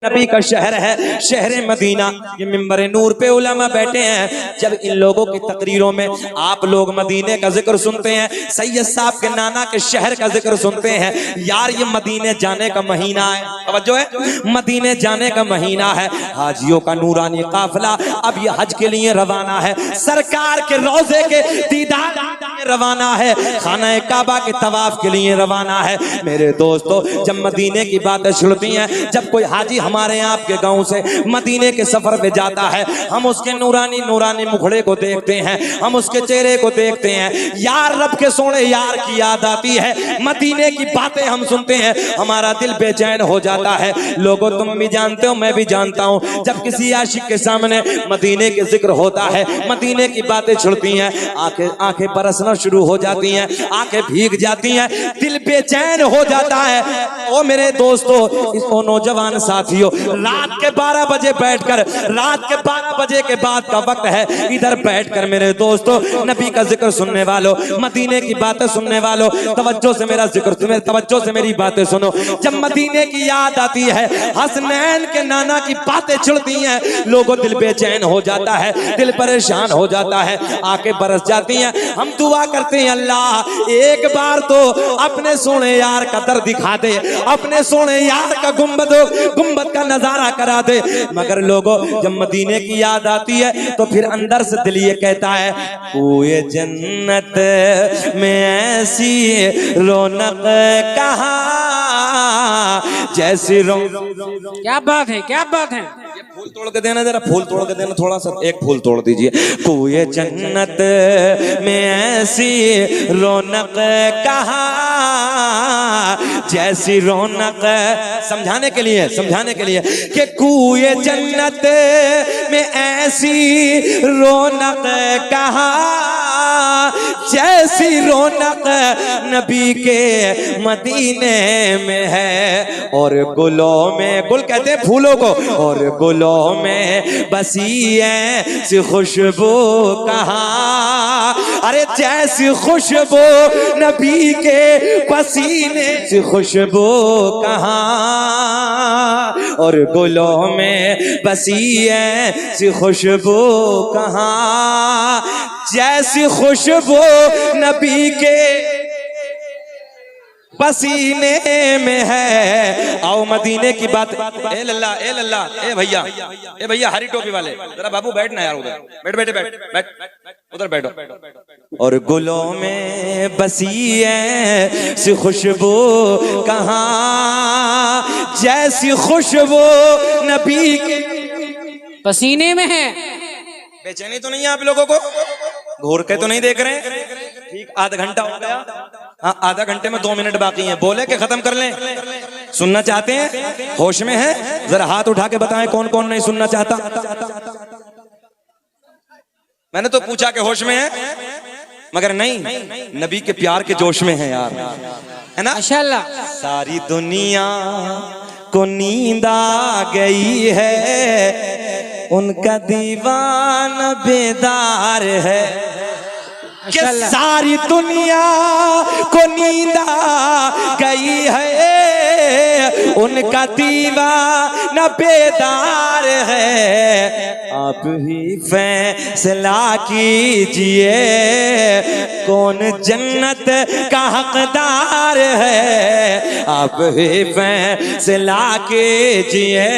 नबी का शहर है, शहर मदीना। ये मिंबर नूर पे उलमा बैठे हैं। जब इन लोगों की तकरीरों में आप लोग मदीने का जिक्र सुनते हैं, सैयद साहब के नाना के शहर का जिक्र सुनते हैं, यार ये मदीने जाने का महीना है, तवज्जो है, मदीने जाने का महीना है। हाजियों का नूरानी काफिला अब ये हज के लिए रवाना है, सरकार के रोजे के दीदार रवाना है, खाना काबा के तवाफ के लिए रवाना है। मेरे दोस्तों, जब मदीने की बातें छुड़ती हैं, जब कोई हाजी हमारे आपके गांव से मदीने के सफर पे जाता है, हम उसके नूरानी नूरानी मुखड़े को देखते हैं, हम उसके चेहरे को देखते हैं, यार रब के सोने यार की याद आती है, मदीने की बातें हम सुनते हैं, हमारा दिल बेचैन हो जाता है। लोगों, तुम भी जानते हो, मैं भी जानता हूं, जब किसी आशिक के सामने मदीने के जिक्र होता है, मदीने की बातें छुड़ती हैं, आंखें बरसना शुरू हो जाती हैं, आंखें भीग जाती हैं, दिल बेचैन हो जाता है। ओ मेरे दोस्तों, इस नौजवान साथियों, रात के 12 बजे बैठकर, रात के 12 बजे के बाद का वक्त है, इधर बैठकर मेरे दोस्तों नबी का जिक्र सुनने वालों, मदीने की बातें सुनने वालों, तवज्जो से मेरा जिक्र, तवज्जो से मेरी बातें सुनो। जब मदीने की याद आती है, हसनैन के नाना की बातें छिड़ती हैं, लोगों दिल बेचैन हो जाता है, दिल परेशान हो जाता है, आंखें बरस जाती हैं। हम दुआ करते हैं, अल्लाह एक बार तो अपने सोने यार का दर दिखा दे, अपने सोने यार का गुंबद का नजारा करा दे। मगर लोगों, जब मदीने की याद आती है तो फिर अंदर से दिल ये कहता है, कोई जन्नत में ऐसी रौनक कहाँ जैसी रौनक। क्या बात है, क्या बात है। ये फूल तोड़ के देना, जरा फूल तोड़ के देना, थोड़ा सा एक फूल तोड़ दीजिए। कोई जन्नत में ऐसी रौनक कहाँ जैसी रौनक, समझाने के लिए कि कोई जन्नत में ऐसी रौनक कहाँ जैसी रौनक नबी के मदीने में है। और गुलों में, गुल कहते हैं फूलों को, और गुलों में बसी ऐसी खुशबू कहाँ, अरे जैसी खुशबू नबी के पसीने से खुशबू कहाँ, और गुलों में बसी ऐसी खुशबू कहाँ जैसी खुशबू नबी के पसीने में है। आओ मदीने की बात, ए लल्ला, ए लल्ला, ए भैया हरी टोपी वाले, जरा बाबू बैठना यार, उधर बैठ उधर बैठो। और गुलों में बसी ऐसी खुशबू कहाँ जैसी खुशबू नबी के पसीने में है। बेचैनी तो नहीं है आप लोगों को? घूर के तो नहीं देख रहे हैं? ठीक आधा घंटा हो गया, हाँ आधा घंटे में 2 मिनट बाकी हैं, बोले कि खत्म कर लें। सुनना चाहते हैं? होश में है? जरा हाथ उठा के बताएं कौन कौन नहीं सुनना चाहता। मैंने तो पूछा कि होश में है, मगर नहीं, नबी के प्यार के जोश में है यार, है ना? माशाअल्लाह। सारी दुनिया को नींद आ गई है, उनका दीवाना बेदार है। कि सारी दुनिया को नींद आ गई है, उनका दीवाना बेदार है। आप ही फैसला कीजिए कौन जन्नत का हकदार है, आप ही फैसला कीजिए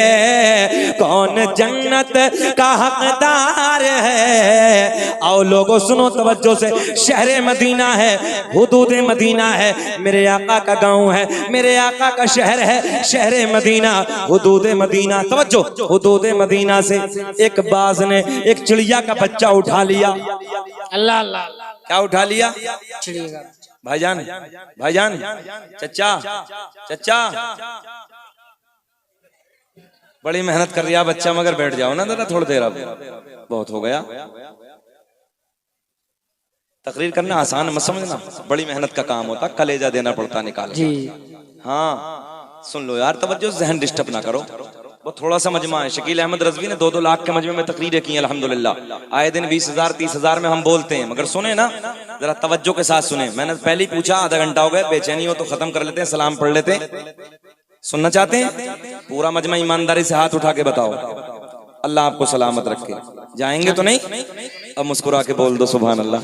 कौन जन्नत का हकदार है। आओ लोगों सुनो तवज्जो से, शहर मदीना है, हुदूद मदीना है, मेरे आका का गांव है, मेरे आका का शहर है, शहर मदीना, हुदूद मदीना। तवज्जो, हुदूद मदीना से एक बाज ने एक चिड़िया का बच्चा उठा लिया। अल्लाह अल्लाह। क्या उठा लिया? चिड़िया। भाईजान, चचा बड़ी मेहनत कर लिया बच्चा, मगर बैठ जाओ ना जरा थोड़ी देर, अब बहुत हो गया। तकरीर करना आसान मत समझना, बड़ी मेहनत का काम होता, कलेजा देना पड़ता निकाल जी। हाँ सुन लो यार, तवज्जो, जहन डिस्टर्ब ना करो। वो थोड़ा सा मजमा है, शकील अहमद रजवी ने 2-2 लाख के मजमे में तकरीरें की अल्हम्दुलिल्लाह। आए दिन 20,000-30,000 में हम बोलते हैं, मगर सुने ना, जरा तवज्जो के साथ सुने। मैंने पहले ही पूछा, आधा घंटा हो गया, बेचैनी हो तो खत्म कर लेते हैं, सलाम पढ़ लेते हैं। सुनना चाहते हैं? पूरा मजमा ईमानदारी से हाथ उठा के बताओ। अल्लाह आपको सलामत रखे। जाएंगे तो नहीं? अब मुस्कुरा के बोल दो सुभान अल्लाह।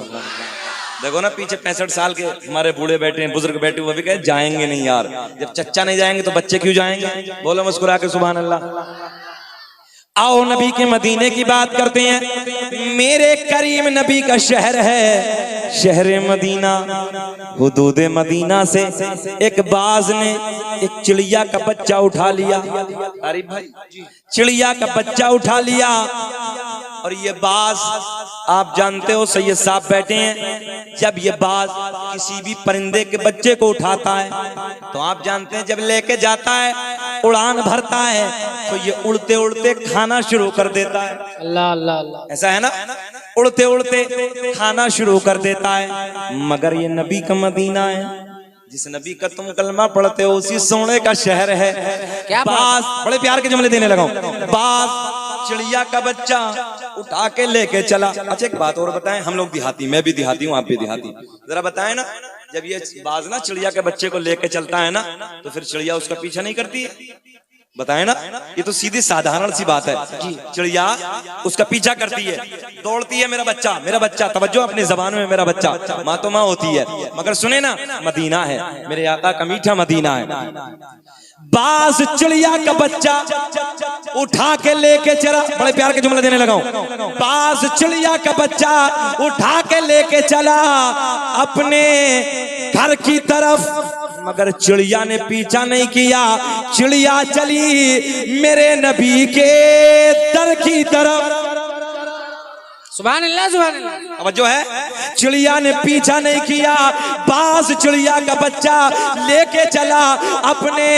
देखो ना पीछे 65 साल के हमारे बूढ़े बैठे हैं, बुजुर्ग बैठे, वो भी कहे जाएंगे नहीं यार। जब चच्चा नहीं जाएंगे तो बच्चे क्यों जाएंगे? बोलो मुस्कुरा के सुभान अल्लाह। आओ नबी के मदीने की बात करते हैं। मेरे करीम नबी का शहर है शहर मदीना। हुदूद मदीना से एक बाज ने एक चिड़िया का बच्चा उठा लिया। अरे भाई, चिड़िया का बच्चा उठा लिया। और ये बाज, आप जानते हो सैयद साहब बैठे हैं, जब ये बाज किसी भी परिंदे के बच्चे को उठाता है तो आप जानते हैं जब लेके जाता है, उड़ान भरता है, तो ये उड़ते उड़ते खाना शुरू कर देता है। अल्लाह अल्लाह अल्लाह। ऐसा है ना, उड़ते उड़ते खाना शुरू कर देता है। मगर ये नबी का मदीना है, जिस नबी का तुम कलमा पढ़ते हो उसी सोने का शहर है। क्या बाज, बड़े प्यार के जुमले देने लगा हूं। बाज चिड़िया का बच्चा उठा के लेके चला। अच्छा एक बात और बताएं, हम लोग देहाती, मैं भी देहाती हूँ, आप भी देहाती, जरा बताएं ना, जब ये बाज ना चिड़िया के बच्चे को लेके चलता है ना, तो फिर चिड़िया उसका पीछा नहीं करती है? बताएं ना, ये तो सीधी साधारण सी बात है। चिड़िया उसका पीछा करती है, दौड़ती है, मेरा बच्चा मेरा बच्चा, तवज्जो अपनी जबान में, मेरा बच्चा। माँ तो माँ होती है, मगर सुने ना, मदीना है, मेरे आका का मीठा मदीना है। बाज चिड़िया का बच्चा उठा के लेके चला। बड़े प्यार के जुमले देने लगा हूं। बाज चिड़िया का बच्चा उठा के लेके चला अपने घर की तरफ, मगर चिड़िया ने पीछा नहीं किया। चिड़िया चली मेरे नबी के दर की तरफ। सुभान अल्लाह सुभान अल्लाह। अब जो है, चिड़िया ने पीछा नहीं किया। बाज चिड़िया का बच्चा लेके चला अपने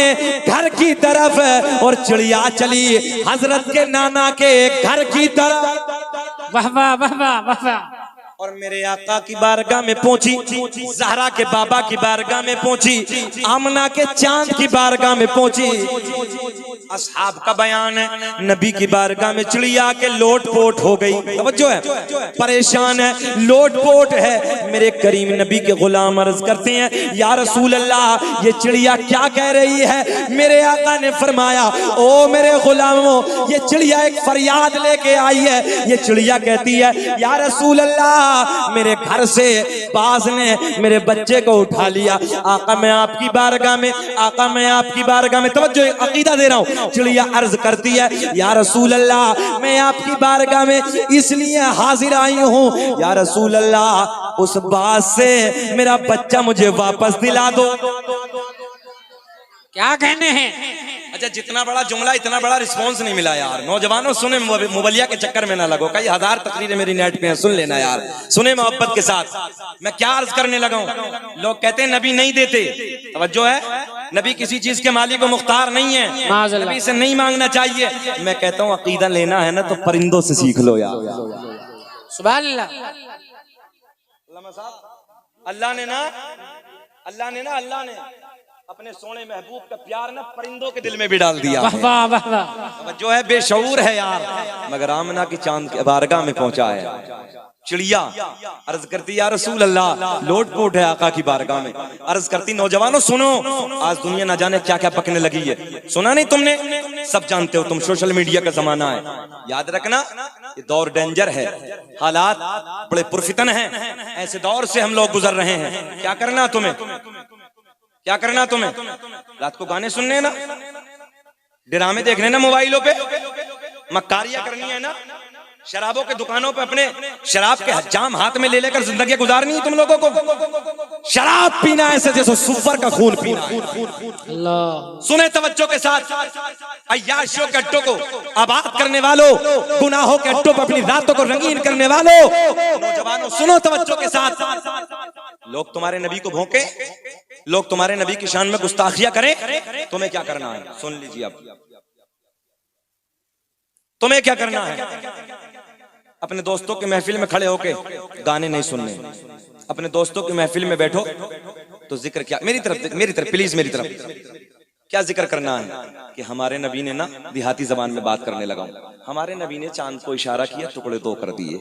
घर की तरफ और चिड़िया चली हजरत के नाना के घर की तरफ। वाह वाह वाह वाह वाह वाह। और मेरे आका की बारगाह में पहुंची, ज़हरा के बाबा की बारगाह में पहुंची, आमना के चांद की बारगाह में पहुंची। असहाब का बयान है, नबी की बारगाह में चिड़िया के लोट पोट हो गई। तवज्जो है, परेशान है, लोट पोट है। मेरे करीम नबी के गुलाम अर्ज करते हैं, या रसूल अल्लाह ये चिड़िया क्या कह रही है? मेरे आका ने फरमाया, ओ मेरे गुलामों, ये चिड़िया एक फरियाद लेके आई है। ये चिड़िया कहती है, या रसूल अल्लाह मेरे घर से बाज ने मेरे बच्चे को उठा लिया। आका मैं आपकी बारगाह में, आका मैं आपकी बारगाह में, तवज्जो अकीदा दे रहा हूं। चिड़िया अर्ज करती है, या रसूल अल्लाह मैं आपकी बारगाह में इसलिए हाजिर आई हूं, या रसूल अल्लाह उस बात से मेरा बच्चा मुझे वापस दिला दो। क्या कहने हैं? अच्छा जितना बड़ा जुमला इतना बड़ा रिस्पांस नहीं मिला यार। नौजवानों सुने, मुबलिया के चक्कर में ना लगो। कई हजार तकरीरें मेरी नेट पे हैं, सुन लेना यार, सुने मोहब्बत के साथ। मैं क्या अर्ज करने लगा हूं। लोग कहते हैं नबी नहीं देते, तवज्जो है, नबी किसी चीज के मालिक व मुख्तार नहीं है, नबी से नहीं मांगना चाहिए। मैं कहता हूँ अकीदा लेना है ना तो परिंदों से सीख लो यार। सुभान अल्लाह। अल्लाह ने अपने सोने महबूब का प्यार ना परिंदों के दिल में भी डाल दिया। वाह वाह वाह वाह। जो है बेशऊर है यार, मगर आमना की चांद के बारगाह में पहुंचा है। चिड़िया अर्ज करती, या रसूल अल्लाह लोट पोट है आका की बारगाह में। अर्ज करती, नौजवानों सुनो, आज दुनिया न जाने क्या क्या पकने लगी है। सुना नहीं तुमने? सब जानते हो तुम, सोशल मीडिया का जमाना है। याद रखना ये दौर डेंजर है, हालात बड़े पुरफितन हैं। ऐसे दौर से हम लोग गुजर रहे हैं। क्या करना तुम्हें, क्या करना तुम्हें? रात को गाने सुनने हैं ना, ड्रामे देखने ना मोबाइलों पे, मक्कारियां करनी है ना, शराबों के दुकानों पे अपने शराब के जाम हाथ में ले लेकर जिंदगी गुजारनी है तुम लोगों को। शराब पीना ऐसे जैसे सुअर का खून पीना। अल्लाह सुने तवज्जो के साथ, अय्याशियों के अड्डों को आबाद करने वालों, गुनाहों के अड्डों पर अपनी रातों को रंगीन करने वालों, नौजवानों सुनो तवज्जो के साथ। लोग तुम्हारे नबी को भौंके, लोग तुम्हारे नबी की शान में गुस्ताखियां करें, तुम्हें क्या करना है? सुन लीजिए अब, तुम्हें क्या करना है? अपने दोस्तों की महफिल में खड़े होके गाने नहीं सुनने। अपने दोस्तों की महफिल में बैठो तो जिक्र क्या, मेरी तरफ प्लीज, मेरी तरफ क्या जिक्र करना है कि हमारे नबी ने ना देहाती जबान में बात करने लगा। हमारे नबी ने चांद को इशारा किया, टुकड़े दो कर दिए।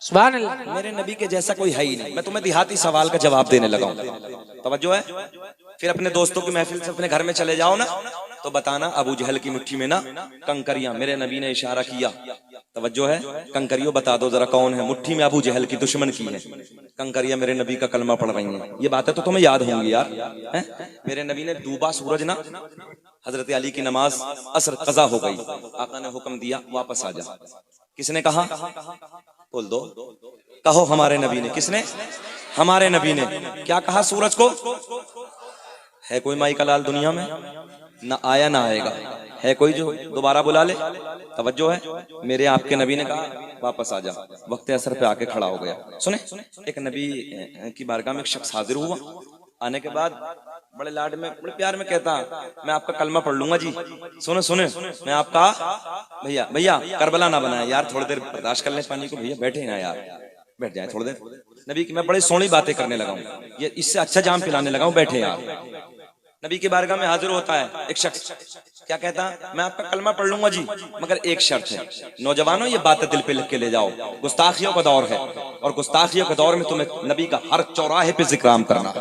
सुभान अल्लाह। मेरे नबी के जैसा कोई है ही नहीं। मैं तुम्हें देहाती सवाल का जवाब देने लगा हूं, तवज्जो है। फिर अपने दोस्तों की महफिल से अपने घर में चले जाओ ना, तो बताना अबू जहल की मुट्ठी में ना कंकरियां, मेरे नबी ने इशारा किया, तवज्जो है, कंकरियों बता दो जरा कौन है, मुट्ठी में अबू जहल की दुश्मन की है कंकरियां मेरे नबी का कलमा पढ़ रही हैं। ये बातें तो तुम्हें याद होंगी यार, हैं? मेरे नबी ने डूबा सूरज ना, हजरत अली की नमाज असर कजा हो गई, आका ने हुक्म दिया वापस आ जा। किसने कहा? बोल दो, कहो हमारे नबी ने। किसने? हमारे नबी ने। क्या कहा सूरज को? है कोई माई का लाल दुनिया में? ना आया ना आएगा। है कोई जो दोबारा बुला ले? तवज्जो है, मेरे आपके नबी ने कहा वापस आ जा। वक्त असर पे आके खड़ा हो गया। सुने, एक नबी की बारगाह में एक शख्स हाजिर हुआ। आने के बाद बड़े लाड में, बड़े प्यार में कहता, मैं आपका कलमा पढ़ लूंगा जी। सुने सुने, मैं आपका भैया भैया करबला ना बनाया यार, थोड़ी देर बर्दाश्त कर ले पानी को, भैया बैठे ना यार, बैठ जाए थोड़ी देर। नबी की मैं बड़ी सोहनी बातें करने लगा हूँ, ये इससे अच्छा जाम पिलाने लगा हूँ, बैठे यार। नबी की बारगाह में हाजिर होता है एक शख्स, क्या कहता? मैं आपका कलमा पढ़ लूंगा जी, मगर एक शर्त है। नौजवानों ये बातें दिल पे लिख के ले जाओ, गुस्ताखियों का दौर है, और गुस्ताखियों के दौर में तुम्हें नबी का हर चौराहे पे जिक्राम करना।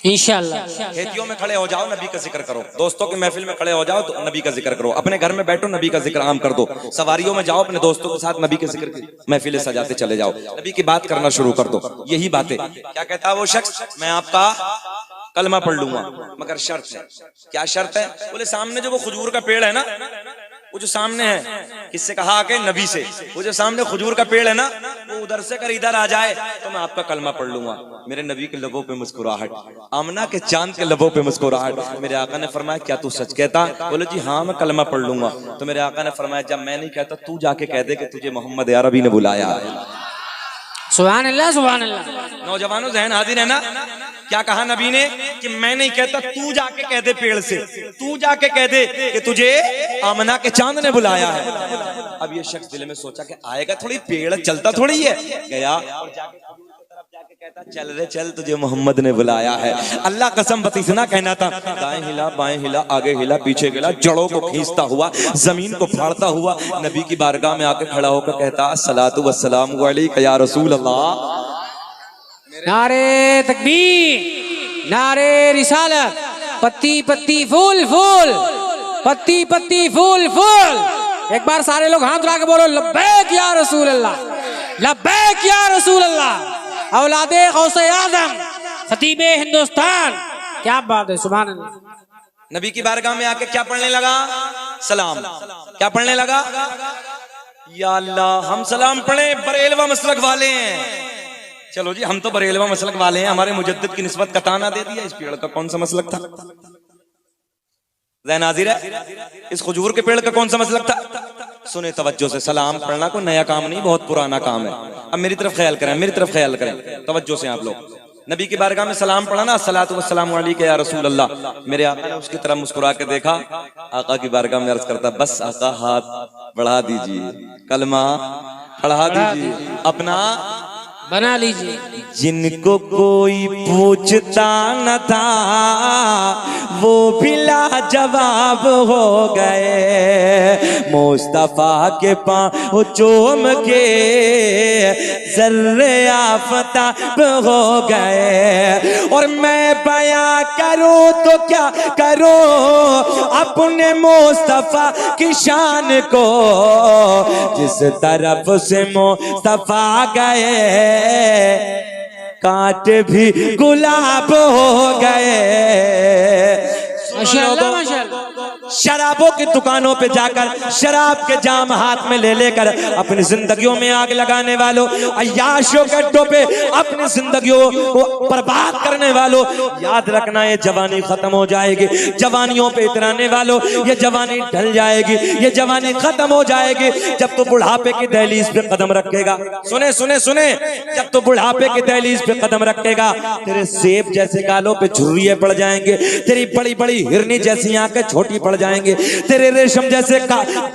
इंशाअल्लाह। खेतियों में खड़े हो जाओ, नबी का जिक्र करो। दोस्तों की महफिल में खड़े हो जाओ तो नबी का जिक्र करो। अपने घर में बैठो, नबी का जिक्र आम कर दो। सवारियों में जाओ, अपने दोस्तों के साथ नबी के जिक्र की महफिलें सजाते चले जाओ, नबी की बात करना शुरू कर दो। यही बातें। क्या कहता है वो शख्स? मैं आपका कलमा पढ़ लूंगा, मगर शर्त है। क्या शर्त है? बोले सामने जो वो खजूर का पेड़ है ना, वो जो सामने है, किससे कहा? आके नबी से। वो जो सामने खजूर का पेड़ है ना, वो उधर से कर इधर आ जाए तो मैं आपका कलमा पढ़ लूंगा। मेरे नबी के लबों पे मुस्कुराहट, आमना के चांद के लबों पे मुस्कुराहट। मेरे आका ने फरमाया क्या तू सच कहता? बोले जी हाँ, मैं कलमा पढ़ लूंगा। तो मेरे आका ने फरमाया जब मैं नहीं कहता, तू जाके कह दे कि तुझे मोहम्मद अरबी ने बुलाया है। सुभान अल्लाह, सुभान अल्लाह। नौजवानों जहन हाजिर है ना? क्या कहा नबी ने? कि मैं नहीं कहता, तू जाके कह दे पेड़ से, तू जाके कह दे कि तुझे आमना के चांद ने बुलाया है। अब ये शख्स दिल में सोचा कि आएगा थोड़ी, पेड़ चलता थोड़ी है। गया और जाके कहता चल रे चल, तुझे मोहम्मद ने बुलाया है। अल्लाह कसम बतीसना कहना था, दाएं हिला बाएं हिला, आगे हिला पीछे हिला, जड़ों को खींचता हुआ, जमीन को फाड़ता हुआ नबी की बारगाह में आके खड़ा होकर कहता अस्सलातु वस्सलामु अलैका या रसूल अल्लाह। नारे तकबीर, नारे रिसालत, पत्ती पत्ती फूल फूल, पत्ती पत्ती फूल फूल। एक बार सारे लोग हाथ उठा के बोलो लब्बैक या रसूल अल्लाह, लब्बैक या रसूल अल्लाह। औलादे गौसे आजम, खतीबे हिंदुस्तान, क्या बात है, सुभान अल्लाह। नबी की बारगाह में आके क्या पढ़ने लगा? सलाम। क्या पढ़ने लगा? या अल्लाह, हम सलाम पढ़े, बरेलवा मसलक वाले हैं। चलो जी, हम तो बरेलवा मसलक वाले हैं, हमारे मुजद्दिद की निस्बत का ताना दे दिया। इस पेड़ का कौन सा मसलक था? ज़हन हाजिर है? इस खजूर के पेड़ का कौन सा मसलक था? सुने तवज्जो से, सलाम पढ़ना कोई नया काम नहीं, बहुत पुराना काम है। अब मेरी तरफ ख्याल करें, मेरी तरफ ख्याल करें, तवज्जो से आप लोग। नबी की बारगाह में सलाम पढ़ा ना, अस्सलातु वस्सलामु अलैका या रसूल अल्लाह। मेरे आका ने उसकी तरफ मुस्कुरा के देखा, आका की बारगाह में अर्ज करता बस आका हाथ बढ़ा दीजिए, कलमा पढ़ा दीजिए, अपना बना लीजिए। जिनको कोई पूछता न था वो भी लाजवाब हो गए, मुस्तफा के पाँव चूम के ज़र्रे आफताब हो गए। और मैं बयां करूं तो क्या करूं अपने मुस्तफा की शान को, जिस तरफ से मुस्तफा गए कांट भी गुलाब हो गए। माशाअल्लाह, माशाअल्लाह। शराबों की दुकानों पे जाकर शराब के जाम हाथ में ले लेकर अपनी जिंदगियों में आग लगाने वालों, अय्याशों के अड्डों पे अपनी जिंदगियों को बर्बाद करने वालों, याद रखना ये जवानी खत्म हो जाएगी। जवानियों पे इतराने वालों, ये जवानी ढल जाएगी, ये जवानी खत्म हो जाएगी जब तो बुढ़ापे की दहलीज पे कदम रखेगा। सुने सुने सुने, जब तो बुढ़ापे की दहलीज पे कदम रखेगा, तेरे सेब जैसे गालों पे झुर्रियां पड़ जाएंगे, तेरी बड़ी बड़ी हिरनी जैसी आंखें छोटी पड़ जाएंगे, तेरे रेशम जैसे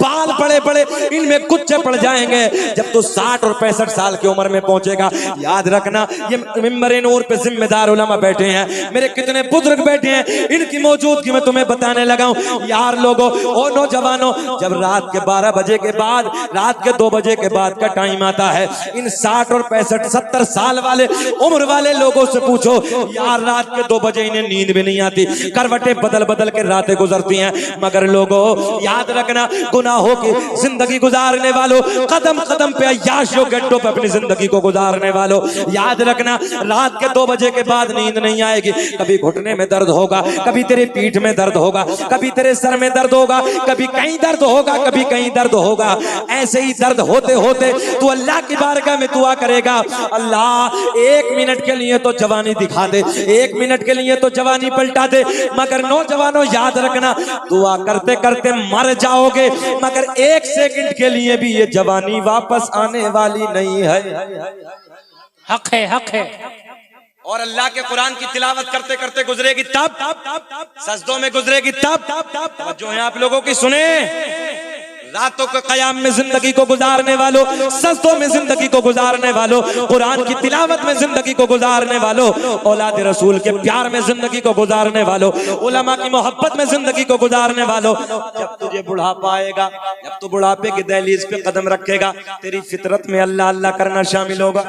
बाल बड़े बड़े इनमें कुच्चे पड़ जाएंगे। जब तू 60 और 65 साल की उम्र में पहुंचेगा, याद रखना ये मिंबर नूर पे जिम्मेदार उलमा बैठे हैं, मेरे कितने बुजुर्ग बैठे हैं, इनकी मौजूदगी में तुम्हें बताने लगा हूं। यार लोगों और नौजवानों, जब रात के 12 बजे के बाद, रात के 2 बजे के बाद का टाइम आता है, इन 60 और 65 70 साल वाले उम्र वाले लोगों से पूछो, यार रात के 2 बजे इन्हें नींद भी नहीं आती, करवटें बदल बदल के रातें गुजरती हैं। मगर लोगों याद रखना, गुनाहों की जिंदगी गुजारने वालों, कदम कदम पे अय्याशियों गड्ढों पे अपनी जिंदगी को गुजारने वालों, याद रखना रात के 2 बजे के बाद नींद नहीं आएगी। कभी घुटने में दर्द होगा, कभी तेरे पीठ में दर्द होगा, कभी तेरे सर में दर्द होगा, कभी कहीं दर्द होगा, कभी कहीं दर्द होगा। ऐसे ही दर्द होते होते तू अल्लाह की बारगाह में दुआ करेगा, अल्लाह 1 मिनट के लिए तो जवानी दिखा दे, 1 मिनट के लिए तो जवानी पलटा दे। मगर नौजवानों याद रखना, दुआ करते करते मर जाओगे, मगर 1 सेकंड के लिए भी ये जवानी वापस आने वाली नहीं है। हक है, हक है। और अल्लाह के कुरान की तिलावत करते करते गुजरेगी तब, सजदों में गुजरेगी तब। जो है आप लोगों की सुने, रातों के कयाम में जिंदगी को गुजारने वालों, सजदों में जिंदगी को गुजारने वालों, कुरान की तिलावत में जिंदगी को गुजारने वालों, औलाद रसूल के प्यार में जिंदगी को गुजारने वालों, उलमा की मोहब्बत में जिंदगी को गुजारने वालों, जब तुझे बुढ़ापा आएगा, जब तू बुढ़ापे की दहलीज पे कदम रखेगा, तेरी फितरत में अल्लाह अल्लाह करना शामिल होगा,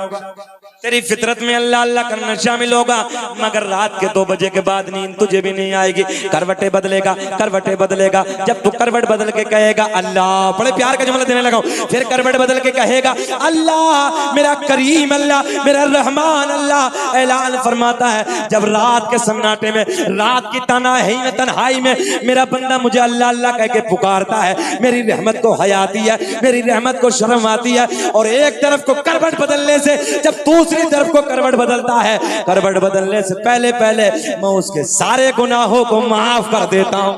तेरी फितरत में अल्लाह अल्लाह करना शामिल होगा। मगर रात के 2 बजे के बाद नींद तुझे भी नहीं आएगी, करवटे बदलेगा, करवटे बदलेगा। जब तू करवट बदल के कहेगा अल्लाह, बड़े प्यार का जुमला देने लगा, फिर करवट बदल के कहेगा अल्लाह मेरा करीम, अल्लाह मेरा रहमान, अल्लाह ऐलान फरमाता है, जब रात के सन्नाटे में, रात की तन्हाई में मेरा बंदा मुझे अल्लाह अल्लाह कह के पुकारता है, मेरी रहमत को हयाती है, मेरी रहमत को शर्म आती है। और एक तरफ को करवट बदलने से जब दूसरी तरफ को करवट बदलता है, करवट बदलने से पहले पहले मैं उसके सारे गुनाहों को माफ कर देता हूं।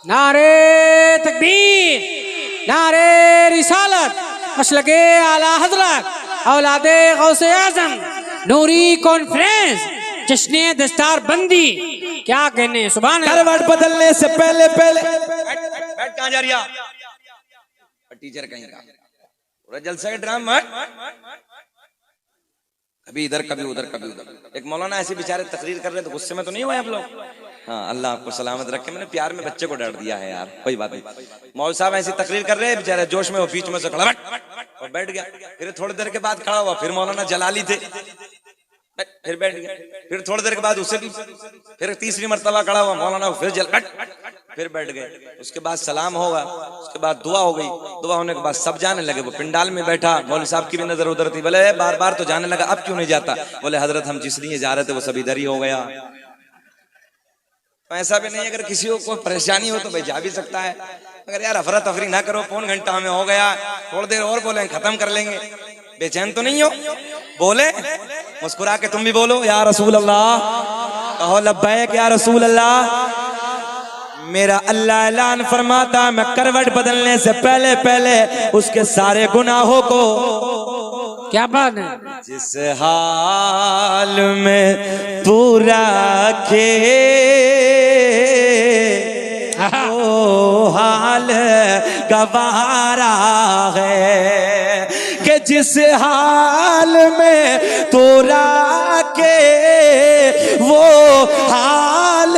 नारे तकबीर, नारे रिसालत, मसलके आला हजरत औलादे गौसे आजम, नूरी कॉन्फ्रेंस, जश्ने दस्तार बंदी, क्या कहने सुभान अल्लाह। करवट बदलने से पहले पहले बैठ कहां जा रही है टीचर, कहीं का पूरा जलसा के ड्रामा, कभी इधर कभी उधर कभी उधर। एक मौलाना ऐसे बेचारे तकरीर कर रहे, तो गुस्से में तो नहीं हुए आप लोग? हाँ, अल्लाह आपको सलामत रखे। मैंने प्यार में बच्चे को डांट दिया है यार, कोई बात नहीं। मौलवी साहब ऐसी तकरीर कर रहे हैं, बेचारे जोश में, वो बीच में से खड़ा और बैठ गया। फिर थोड़ी देर के बाद खड़ा हुआ, फिर मौलाना जलाली थे, फिर बैठ गया। फिर थोड़ी देर के बाद उसे भी, फिर तीसरी मर्तबा खड़ा हुआ मौलाना, फिर बैठ गए। उसके बाद सलाम होगा, उसके बाद दुआ हो गई। दुआ होने के बाद सब जाने लगे। वो पिंडाल में बैठा, मौलवी साहब की भी नजर उधर थी। बोले बार बार तो जाने लगा, अब क्यों नहीं जाता? बोले हजरत हम जिस लिए जा रहे थे वो सब इधर ही हो गया। तो ऐसा भी नहीं, अगर किसी को कोई परेशानी हो तो भाई जा भी सकता है, मगर यार अफरा तफरी ना करो। 1 घंटा हमें हो गया, थोड़ी देर और बोले खत्म कर लेंगे। बेचैन तो नहीं हो? बोले, मुस्कुरा के तुम भी बोलो या रसूल अल्लाह, कहो लब्बैक या रसूल अल्लाह। मेरा अल्लाह ऐलान फरमाता, मैं करवट बदलने से पहले पहले उसके सारे गुनाहों को, क्या बात है, जिस हाल में तू रखे वो हाल गवारा है, कि जिस हाल में तू रखे वो हाल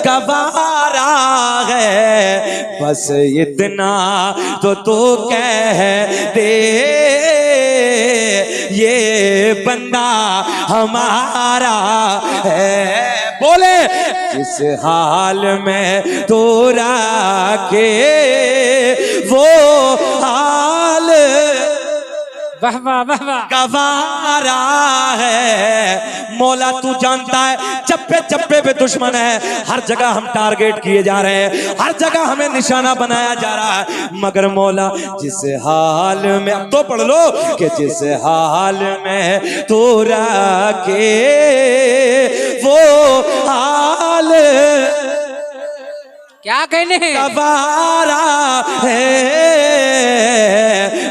गवारा है। बस इतना तो तू कह दे, ये बंदा हमारा है। बोले, जिस हाल में तू रखे वो हाल वाह वाह वाह वाह, गवारा है। मौला तू जानता है, चप्पे चप्पे पे दुश्मन है, हर जगह हम टारगेट किए जा रहे हैं, हर जगह हमें निशाना बनाया जा रहा है। मगर मौला जिस हाल में, अब तो पढ़ लो, कि जिस हाल में तू रखे वो हाल क्या कहने हैं, गवारा है।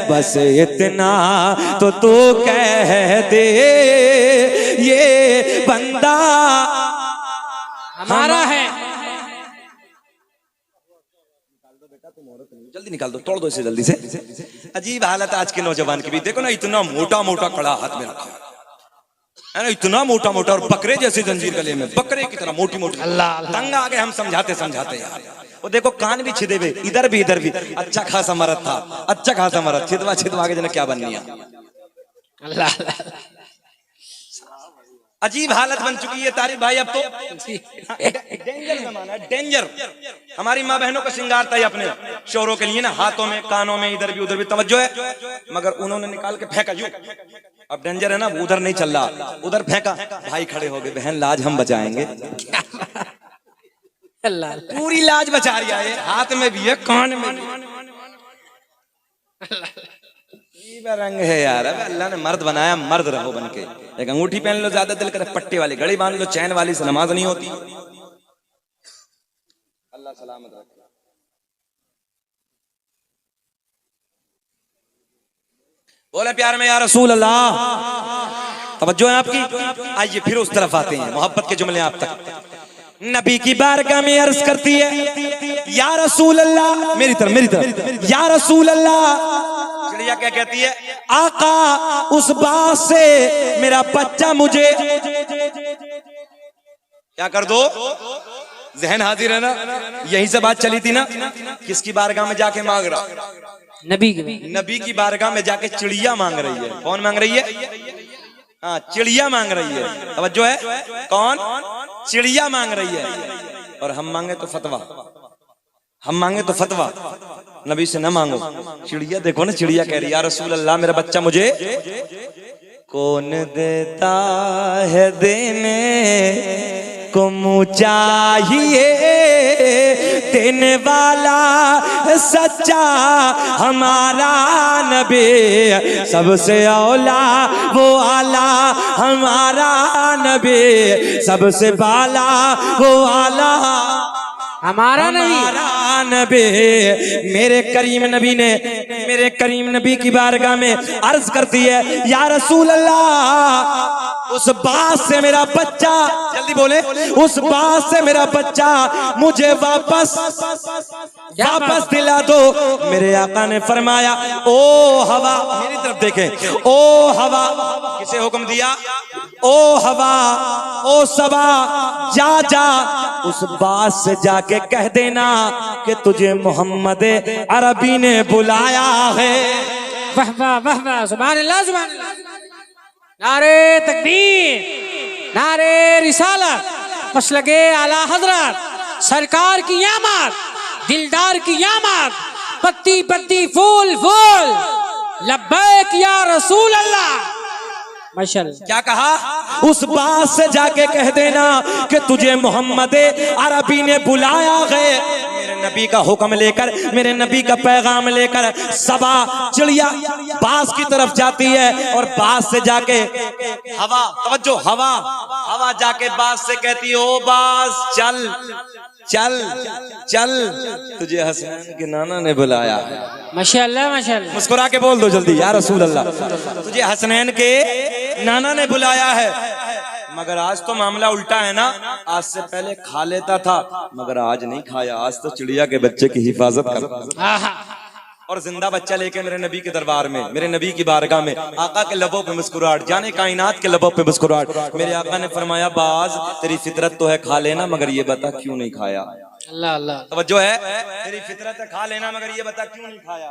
बस इतना तो तू कह दे, ये बंदा हमारा है। जल्दी निकाल दो, तोड़ दो इसे जल्दी से। अजीब हालत आज के नौजवान की भी। देखो ना, इतना मोटा मोटा कड़ा हाथ में रखा है ना, इतना मोटा मोटा, और बकरे जैसी जंजीर गले में, बकरे की तरह मोटी मोटी। तंग आ गए हम समझाते समझाते यार। वो देखो कान भी छिदे हुए, इधर भी इधर भी। अच्छा खासा मरद था, अच्छा खासा मरद, छिदवा छिदवा के जना क्या बननी है। अल्लाह। अजीब हालत बन चुकी है तारिक भाई। अब तो डेंजर जमाना है, डेंजर। हमारी माँ बहनों का श्रृंगार था अपने शोरों के लिए ना, हाथों में, कानों में, इधर भी उधर भी तवज्जो है, मगर उन्होंने निकाल के फेंका यूं। अब डेंजर है ना, उधर नहीं चल रहा, उधर फेंका। भाई खड़े हो गए, बहन लाज हम बचाएंगे। अल्लाह। पूरी लाज बचा रही है, हाथ में भी है, कान में भी। रंग है यार। अब अल्लाह ने मर्द बनाया, मर्द रहो बन के। एक अंगूठी पहन लो, ज्यादा दिल करे पट्टे वाली घड़ी बांध लो, चैन वाली से नमाज नहीं होती। अल्लाह सलामत रखे। बोले प्यार में या रसूल अल्लाह। तवज्जो है आपकी। आइए फिर उस तरफ आते हैं, मोहब्बत के जुमले आप तक। नबी की बारगाह में अर्ज करती है, या रसूल अल्लाह, मेरी तरफ, या रसूल अल्लाह। चिड़िया क्या कहती है? आका, उस बात से मेरा बच्चा मुझे क्या कर दो। जहन हाजिर है ना, यहीं से बात चली थी ना। किसकी बारगाह में जाके मांग रहा? नबी की बारगाह में जाके चिड़िया मांग रही है। कौन मांग रही है? हाँ, चिड़िया मांग रही है। तवज्जो है, कौन? चिड़िया मांग रही है। और हम मांगे तो फतवा, हम मांगे तो फतवा, नबी से न मांगो। चिड़िया देखो ना, चिड़िया कह रही है, या रसूल अल्लाह मेरा बच्चा मुझे। कौन देता है देने को मुझे चाहिए, देने वाला सच्चा हमारा नबी, सबसे औला वो आला हमारा नबी, सबसे बाला वो आला हमारा नबी। मेरे करीम नबी ने, मेरे करीम नबी की बारगाह में अर्ज करती है, या रसूल अल्लाह, उस बात से मेरा बच्चा, जल्दी बोले, उस बात से मेरा बच्चा मुझे वापस दिला दो। मेरे आका ने फरमाया, ओ हवा, मेरी तरफ देखें, ओ हवा, किसे हुक्म दिया? ओ हवा, ओ सबा, जा जा उस बात से जाके कह देना कि तुझे मोहम्मद अरबी ने बुलाया है। वाह वाह वाह वाह, सुभान अल्लाह सुभान अल्लाह। नारे तकबीर, नारे रिसालत, मसलके आला हजरत, सरकार की आमद, दिलदार की आमद, पत्ती पत्ती फूल फूल, लब्बैक या रसूल अल्लाह। माशाअल्लाह। क्या कहा? उस बात से जाके कह देना कि तुझे मोहम्मद अरबी ने बुलाया है। मेरे नबी का हुक्म लेकर, मेरे नबी का पैगाम लेकर सबा चिड़िया बास की तरफ जाती है, और बास से जाके हवा, तवज्जो, हवा, हवा जाके बास से कहती है, ओ बास चल चल चल, तुझे हसनैन के नाना ने बुलाया है। माशाअल्लाह माशाअल्लाह। मुस्कुरा के बोल दो जल्दी, या रसूल अल्लाह, तुझे हसनैन के नाना ने बुलाया है। मगर आज तो मामला उल्टा है ना, आज से पहले खा लेता था मगर आज नहीं खाया, आज तो चिड़िया के बच्चे की हिफाजत करता और जिंदा बच्चा लेके मेरे नबी के दरबार में, मेरे नबी की बारगाह में, आका के लबों पे मुस्कुराहट, जाने कायनात के लबों पे मुस्कुराहट। मेरे आका ने फरमाया, बाज तेरी फितरत तो है खा लेना, मगर ये बता क्यों नहीं खाया। अल्लाह अल्लाह। तवज्जो है, तेरी फितरत है खा लेना, मगर ये बता क्यों नहीं खाया।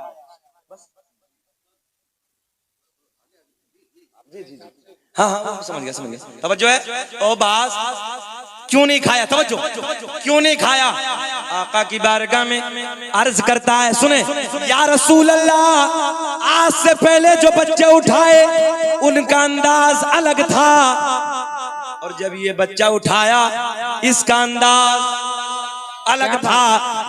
जी जी जी, हाँ हाँ समझ गया समझ गया। तवज्जो है, ओ बाज क्यों नहीं खाया, तवज्जो, क्यों नहीं खाया। आका की बारगाह में अर्ज करता है, सुने, या रसूल अल्लाह, आज से पहले जो बच्चे उठाए उनका अंदाज अलग था, और जब ये बच्चा उठाया इसका अंदाज अलग था।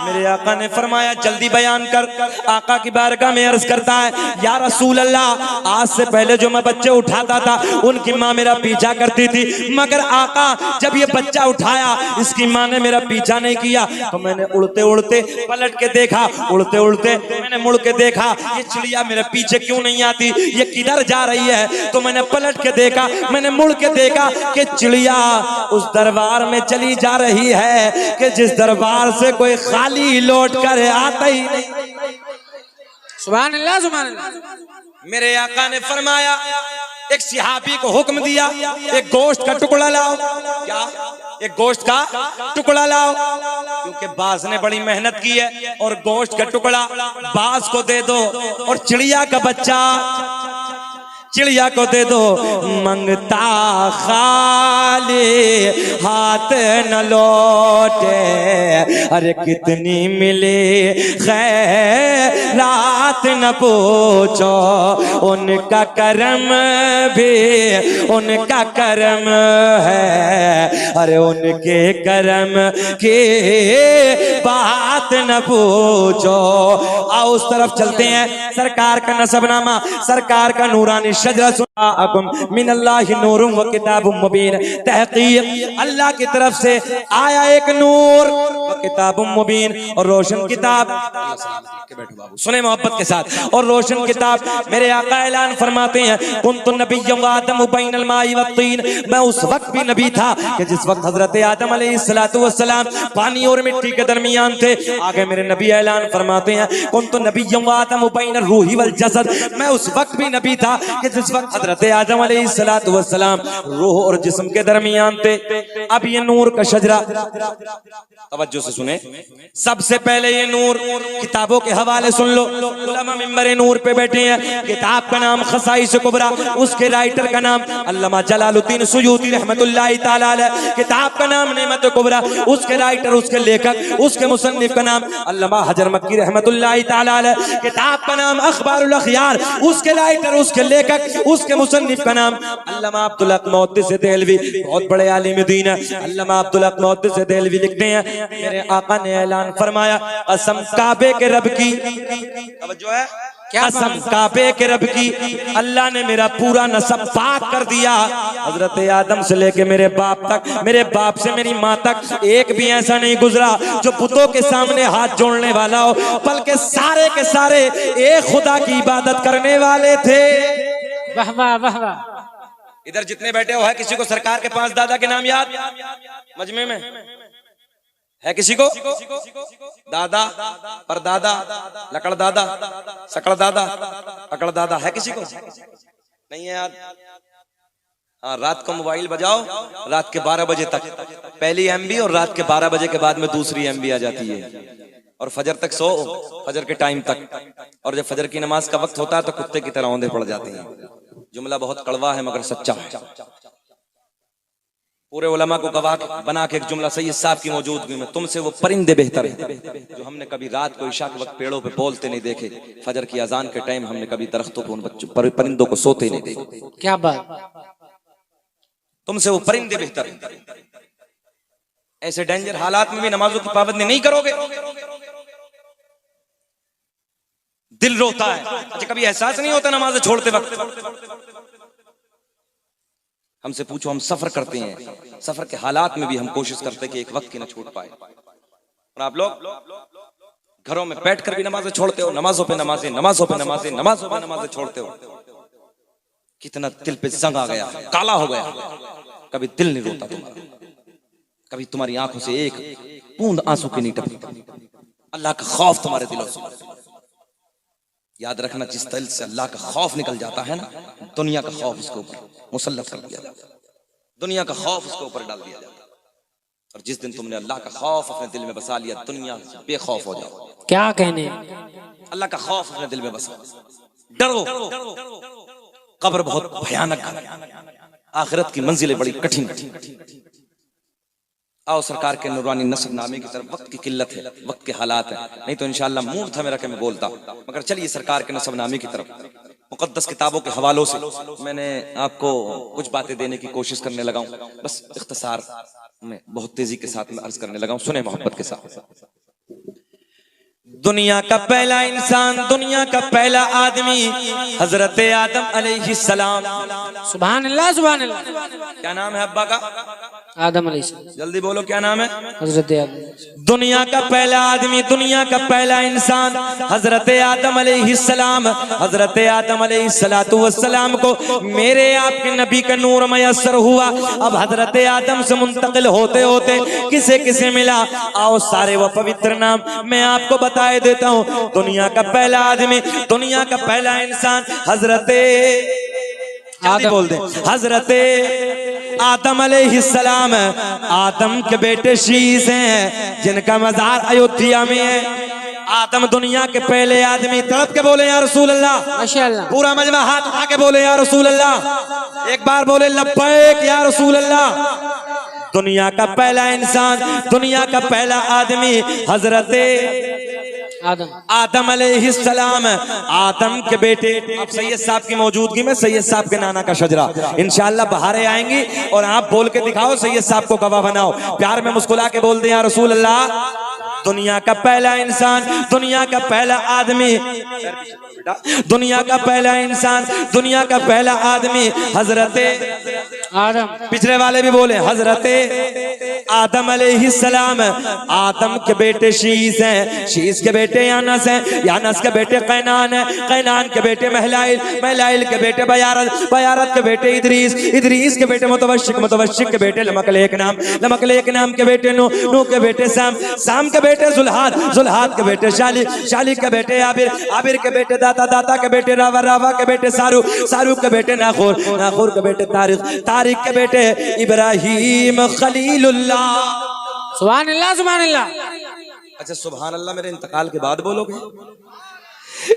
मेरे आका ने फरमाया, जल्दी बयान कर। आका की बारगाह में अर्ज करता है, या रसूल अल्लाह, आज से पहले जो मैं बच्चे उठाता था उनकी माँ मेरा पीछा करती थी, मगर आका जब ये बच्चा उठाया इसकी माँ ने मेरा पीछा नहीं किया, तो मैंने उड़ते उड़ते पलट के देखा, उड़ते उड़ते मैंने मुड़ के देखा, ये चिड़िया मेरे पीछे क्यों नहीं आती, ये किधर जा रही है। तो मैंने पलट के देखा, मैंने मुड़ के देखा कि चिड़िया उस दरबार में चली जा रही है कि जिस दरबार दरबार से कोई खाली लौट कर आता ही नहीं। सुभान अल्लाह, सुभान अल्लाह। मेरे आका ने फरमाया, एक सिहाबी को हुक्म दिया, एक गोश्त का टुकड़ा लाओ। क्या? एक गोश्त का टुकड़ा लाओ, क्योंकि बाज ने बड़ी मेहनत की है, और गोश्त का टुकड़ा बाज को दे दो, और चिड़िया का बच्चा चिड़िया को दे दो। मंगता खाली हाथ न लौटे, अरे कितनी मिली खैरात न पूछो, उनका करम भी उनका करम है, अरे उनके करम की बात न पूछो। आओ उस तरफ चलते हैं। सरकार का नसबनामा, सरकार का नूरानी शजरा सुनाकुम मिनल्लाहि नूरुम व किताबुम मुबीन। तहकीक अल्लाह की तरफ से आया एक नूर व किताबुम मुबीन, और रोशन किताब। सुने मोहब्बत के साथ, और रोशन किताब। मेरे आका ऐलान फरमाते हैं, कुन्तु नबिय्यन व आदम बैनल माई व तीन। मैं उस वक्त भी नबी था कि जिस वक्त हजरत आदम अलैहिस्सलातु वस्सलाम पानी और मिट्टी के दरमियान थे। आगे मेरे नबी ऐलान फरमाते हैं, कुन्तु नबिय्यन व आदम बैनल रूही वल जसद। मैं उस वक्त भी नबी था कि जिस वक्त हजरत आदम अलैहिस्सलातु वस्सलाम रूह और जिस्म के दरमियान थे। अब ये नूर का शजरा, तवज्जो से सुने। सबसे पहले ये नूर, किताबों के हवाले सुन लो। उलमा मिंबर नूर पे बैठे हैं। किताब का नाम खसाइस कुबरा, उसके राइटर का नाम अल्लामा जलालुद्दीन सुयूती रहमतुल्लाहि ताला अलैह। किताब का नाम नेमत कुबरा, उसके राइटर, उसके लेखक, उसके मुसन्निफ का नाम अल्लामा हजर मक्की रहमतुल्लाहि ताला अलैह। किताब का नाम अखबारुल अखयार, उसके राइटर, उसके लेखक, उसके मुसन्निफ का नाम अल्लामा अब्दुल हक मुहद्दिस देहलवी, बहुत बड़े आलिम दीन है। अल्लामा अब्दुल हक मुहद्दिस देहलवी लिखते हैं, मेरे आका ने ऐलान फरमाया, कसम काबे के रब की, जो है कसम काबे के रब की, अल्लाह ने मेरा पूरा नसब पाक कर दिया। हजरत आदम से लेके मेरे बाप तक, मेरे बाप से मेरी माँ तक एक भी ऐसा नहीं गुजरा जो बुतों के सामने हाथ जोड़ने वाला हो, बल्कि सारे के सारे एक खुदा की इबादत करने वाले थे। वाह वाह वाह वाह। इधर जितने बैठे हो, है किसी को सरकार के 5 दादा के नाम याद? मजमे में है किसी को? दादा, परदादा, लकड़ दादा, सकड़ दादा, अकड़ दादा, है किसी को? नहीं है याद? हाँ, रात को मोबाइल बजाओ, रात के 12 बजे तक पहली एमबी, और रात के 12 बजे के बाद में दूसरी एमबी आ जाती है, और फजर तक सो, फजर के टाइम तक, और जब फजर की नमाज का वक्त होता है तो कुत्ते की तरह औंधे पड़ जाते हैं। जुमला बहुत कड़वा है मगर सच्चा है। पूरे उलमा को गवाह बना के एक जुमला सैयद साहब की मौजूदगी में, तुमसे वो परिंदे बेहतर हैं जो हमने कभी रात को इशा के वक्त पेड़ों पे बोलते नहीं देखे, फजर की अजान के टाइम हमने कभी दरख्तों पे उन बच्चों परिंदों को सोते नहीं देखे। क्या बात? तुमसे वो परिंदे बेहतर हैं। ऐसे डेंजर हालात में भी नमाजों की पाबंदी नहीं करोगे, दिल रोता है। अच्छा, कभी एहसास नहीं होता नमाज छोड़ते वक्त? हमसे पूछो, हम सफर करते हैं, सफर के हालात में भी हम कोशिश करते हैं कि एक वक्त की ना छूट पाए, और आप लोग घरों में बैठकर भी नमाजें छोड़ते हो, नमाजों पे नमाजें, नमाजों पे नमाजें, नमाजों पे नमाजें छोड़ते हो। कितना दिल पे जंग आ गया, काला हो गया। कभी दिल नहीं रोता तुम्हारा, कभी तुम्हारी आंखों से एक बूंद आंसू की नहीं टपकती। अल्लाह का खौफ तुम्हारे दिलों से, याद रखना, जिस दिल से अल्लाह का खौफ निकल जाता है ना, दुनिया का खौफ उसके ऊपर मुसल्लत कर दिया जाता है, दुनिया का खौफ उसके ऊपर डाल दिया जाता है। और जिस दिन तुमने अल्लाह का खौफ अपने दिल में बसा लिया, दुनिया से बेखौफ हो जाओ। क्या कहने? अल्लाह का खौफ अपने दिल में बसा, डरो। कब्र बहुत भयानक है, आखिरत की मंजिलें बड़ी कठिन। आओ सरकार के नूरानी नस्ब नामे की तरफ। वक्त की किल्लत है, वक्त के हालात है, नहीं तो इंशाअल्लाह मूड था मेरा कि मैं बोलता, मगर चलिए सरकार के नस्ब नामे की तरफ। मुकद्दस किताबों के हवालों से मैंने आपको कुछ बातें देने की कोशिश करने लगा हूं, बस इख्तिसार में बहुत तेजी के साथ में अर्ज करने लगा हूं। सुने मोहब्बत के साथ। दुनिया का पहला इंसान, दुनिया का पहला आदमी हजरत आदम अलैहिस्सलाम। सुभान अल्लाह, सुभान अल्लाह। क्या नाम है अब्बा का? आदम अलैहिस्सलाम। जल्दी बोलो क्या नाम है? हजरत आदम। दुनिया का पहला आदमी, दुनिया का पहला इंसान हजरत आदम अलैहिस्सलाम। हजरत आदम अलैहिस्सलाम को मेरे आपके नबी का नूर मयस्सर हुआ। अब हजरत आदम से मुंतकिल होते होते किसे किसे मिला? आओ सारे वो पवित्र नाम मैं आपको बताए देता हूँ। दुनिया का पहला आदमी, दुनिया का पहला इंसान हजरत आदम, बोल दे हजरत आदम अलैहिस्सलाम। आदम के बेटे शीश हैं जिनका मजार अयोध्या में है। आदम दुनिया के पहले आदमी। तड़प के बोले या रसूल अल्लाह। माशाअल्लाह। पूरा मजमा हाथ उठा के बोले या रसूल अल्लाह। एक बार बोले लब्बैक या रसूल अल्लाह। दुनिया का पहला इंसान, दुनिया का पहला आदमी हजरत आदम अलैहिस्सलाम। आदम के बेटे। अब सैयद साहब की मौजूदगी में सैयद साहब के नाना का शजरा इंशाअल्लाह बहारें आएंगी और आप बोल के दिखाओ, सैयद साहब को गवाह बनाओ। प्यार में मुस्कुरा के बोल दे या रसूल अल्लाह। दुनिया का पहला इंसान, दुनिया का पहला आदमी, दुनिया का पहला इंसान, दुनिया का पहला आदमी हजरत आदम। पिछले वाले भी बोले हजरत आदम अलैहिस्सलाम। आदम के बेटे शीश हैं, शीश के बेटे यानस हैं, यानस के बेटे कैनान हैं, कैनान के बेटे महलाइल, महलाइल के बेटे बयारत, बयारत के बेटे इदरीस, इदरीस के बेटे मुतवश्शिक, मुतवश्शिक के बेटे लमकलेक नाम, लमकलेक नाम के बेटे नूह, नूह के बेटे साम, साम के बेटे जुल्हाद, जुल्हाद के बेटे शाली, शाली के बेटे आबिर, आबिर के बेटे दाता, दाता के बेटे रावा, रावा के बेटे सारू, सारू के बेटे नाखूर, नाखूर के बेटे तारिक, तारिक के बेटे इब्राहिम खलीलुल्लाह। सुभान अल्लाह, सुभान अल्लाह। अच्छा सुभान अल्लाह मेरे इंतकाल के बाद बोलोगे?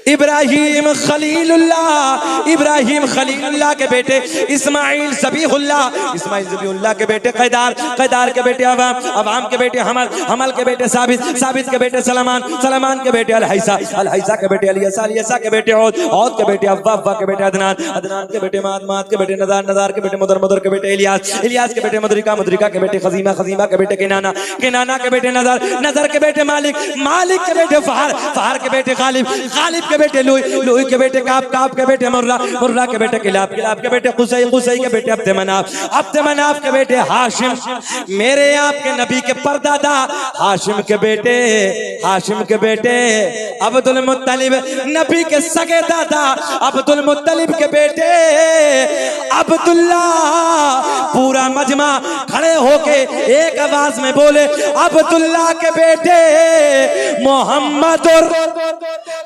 इब्राहिम खलीलुल्लाह, इब्राहिम खलीलुल्लाह के बेटे इस्माइल ज़बीहुल्लाह, इस्माइल ज़बीहुल्लाह के बेटे कैदार, कैदार के बेटे अवाम, अवाम के बेटे हमल, हमल के बेटे साबित, साबित के बेटे सलमान, सलमान के बेटे अलहैसा, अलहैसा के बेटे अलियसा, अलियसा के बेटे औद, औद के बेटे अव्वा, अव्वा के बेटे अदनान, अदनान के बेटे माद, माद के बेटे नज़ार, नज़ार के बेटे मुदर, मुदर के बेटे इलियास, इलियास के बेटे मुदरिका, मुदरिका के बेटे खजीमा, खजीमा के बेटे किनाना, किनाना के बेटे नज़र, नज़र के बेटे मालिक, मालिक के बेटे फहर, फहर के बेटे गालिब, गालिब के बेटे लुई, लुई के बेटे काब, काब के बेटे मुर्रा, मुर्रा के बेटे किलाब, किलाब के बेटे कुसै, कुसै के बेटे अब्द मनाफ, अब्द मनाफ के बेटे हाशिम। मेरे आपके नबी के परदादा हाशिम के बेटे, हाशिम के बेटे अब्दुल मुत्तलिब, नबी के सगे दादा अब्दुल मुत्तलिब के बेटे अब्दुल्ला। पूरा मजमा खड़े होके एक आवाज में बोले अब्दुल्ला के बेटे मोहम्मद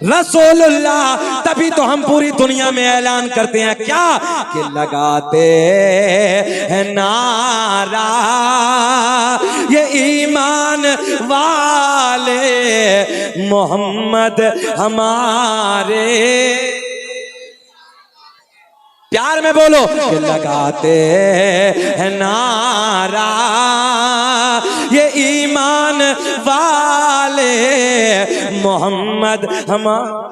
रसूलुल्लाह। तभी तो हम पूरी दुनिया में ऐलान करते हैं क्या कि लगाते हैं नारा ये ईमान वाले मोहम्मद हमारे। प्यार में बोलो कि लगाते हैं नारा ये ईमान वाले मोहम्मद हमारे।